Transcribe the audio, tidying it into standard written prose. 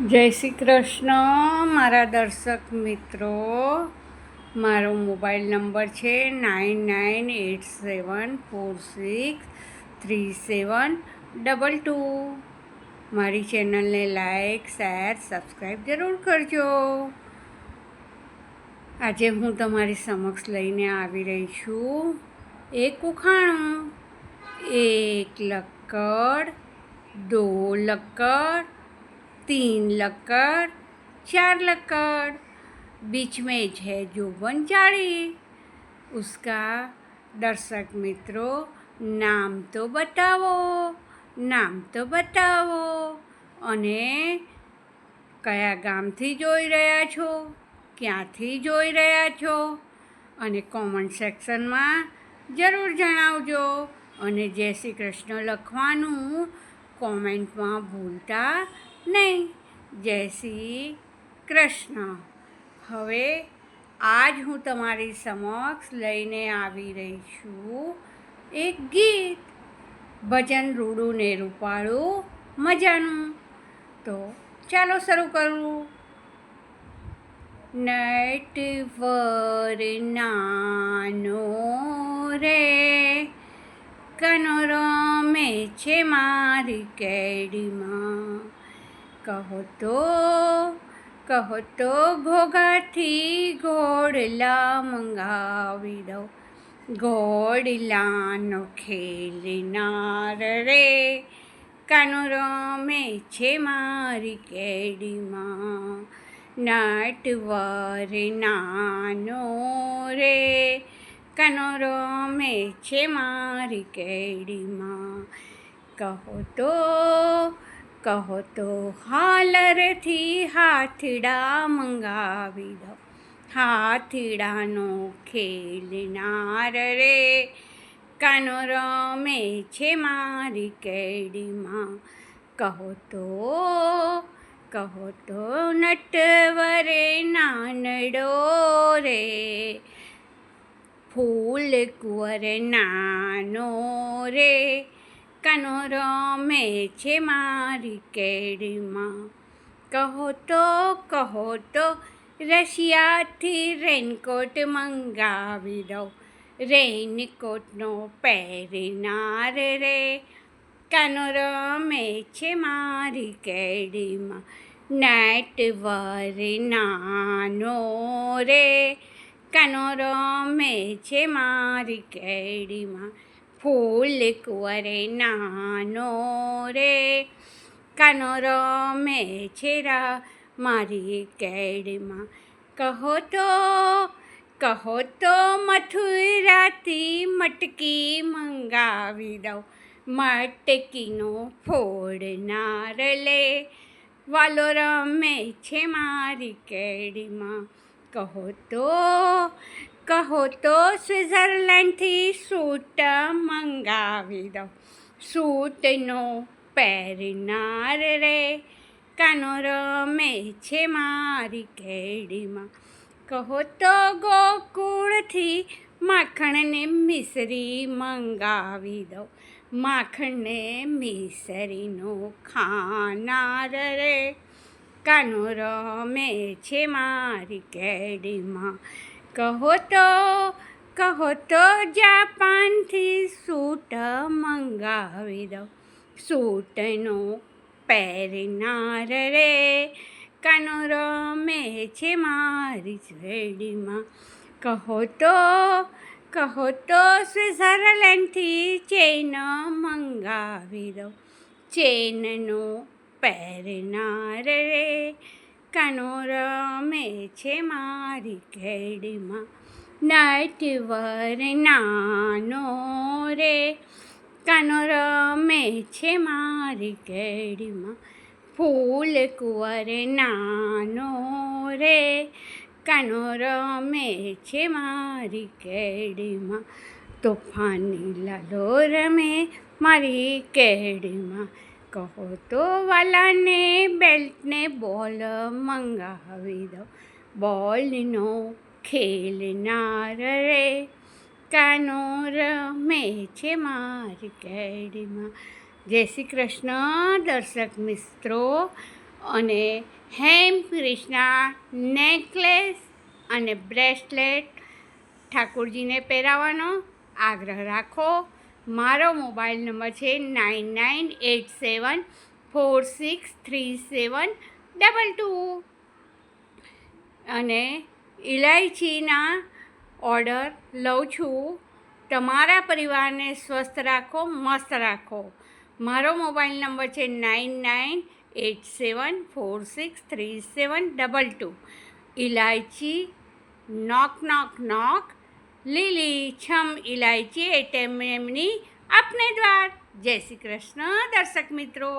જય શ્રી કૃષ્ણ મારા દર્શક મિત્રો. મારો મોબાઈલ નંબર છે 9987463722. મારી ચેનલને લાઈક શેર સબસ્ક્રાઈબ જરૂર કરજો. આજે હું તમારી સમક્ષ લઈને આવી રહી છું એક ઉખાણું. એક લક્કડ, દો લક્કડ, तीन लक्कड़, चार लक्कड़, बीच में है जो वनचाड़ी. उसका दर्शक मित्रों नाम तो बताવો, નામ તો બતાવો અને કયા ગામથી જોઈ રહ્યા છો, ક્યાંથી જોઈ રહ્યા છો અને કોમેન્ટ સેક્શનમાં જરૂર જણાવજો. અને જય શ્રી કૃષ્ણ લખવાનું કોમેન્ટમાં ભૂલતા નહીં. જય શ્રી કૃષ્ણ. હવે આજ હું તમારી સમક્ષ લઈને આવી રહી છું એક ગીત, ભજન રૂડું ને રૂપાળું મજાનું. તો ચાલો શરૂ કરું. નટવર નાનો રે કાનો રમે છે મારી કેડીમાં. કહો તો ઘોઘાથી ઘોડલા મંગાવી દઉં. ઘોડલાનો ખેલનાર રે કાનો રમે છે મારી કેડીમાં. નટવર નાનો રે કાનો રમે છે મારી કેડીમાં. કહો તો હાલરથી હાથડા મંગાવી દો. હાથડાનો ખેલનાર રે કાનો રમે છે મારી કેડીમાં. કહો તો નટવરે નાનડો રે ફૂલ કુંવર નાનો રે કાનો રમે છે મારી કેડીમાં. કહો તો રશિયાથી રેનકોટ મંગાવી દઉં. રેનકોટનો પહેરનાર રે કાનો રમે છે મારી કેડીમાં. નટવર નાનો રે કાનો રમે છે મારી કેડીમાં. ફૂલ કુંવર નાનો રે કાનો રમે છે મારી કેડીમાં. કહો તો મથુરાથી મટકી મંગાવી દઉં. મટકીનો ફોડનાર લે વાલો રમે છે મારી કેડીમાં. કહો તો સ્વિટ્ઝરલેન્ડથી સૂટ મંગાવી દઉં. સૂટનો પહેરનાર રે કાનો રમે છે મારી કેડીમાં. કહો તો ગોકુળથી માખણને મિસરી મંગાવી દઉં. માખણને મિસરીનો ખાનાર રે કાનો રમે છે મારી કેડીમાં. કહો તો જાપાનથી સૂટ મંગાવી દઉં. સૂટનો પહેરનાર રે કાનો રમે છે મારી કેડીમાં. કહો તો સ્વિટ્ઝરલેન્ડથી ચેન મંગાવી દઉં. ચેનનો પહેરનાર રે કાનો રમે છે મારી કેડીમાં. નટવર નાનો રે કાનો રમે છે મારી કેડીમાં. ફૂલ કુંવર નાનો રે કાનો રમે છે મારી કેડીમાં. તોફાની લાલો રમે મારી કેડીમાં. કહો તો વાલાને બેલ્ટને બોલ મંગાવી દઉં. બોલનો ખેલનાર રે કાનો રમે છે મારી કેડીમાં. જય શ્રી કૃષ્ણ દર્શક મિત્રો. અને હેમ ક્રિષ્ના નેકલેસ અને બ્રેસલેટ ઠાકોરજીને પહેરાવવાનો આગ્રહ રાખો. મારો મોબાઈલ નંબર છે 9987463722 અને ઇલાયચીના ઓર્ડર લઉં છું. તમારા પરિવારને સ્વસ્થ રાખો, મસ્ત રાખો. મારો મોબાઈલ નંબર છે 9987463722. ઇલાયચી નોક નોક નોક, લીલી છમ ઇલાયચી એમની આપને દ્વાર. જય શ્રી કૃષ્ણ દર્શક મિત્રો.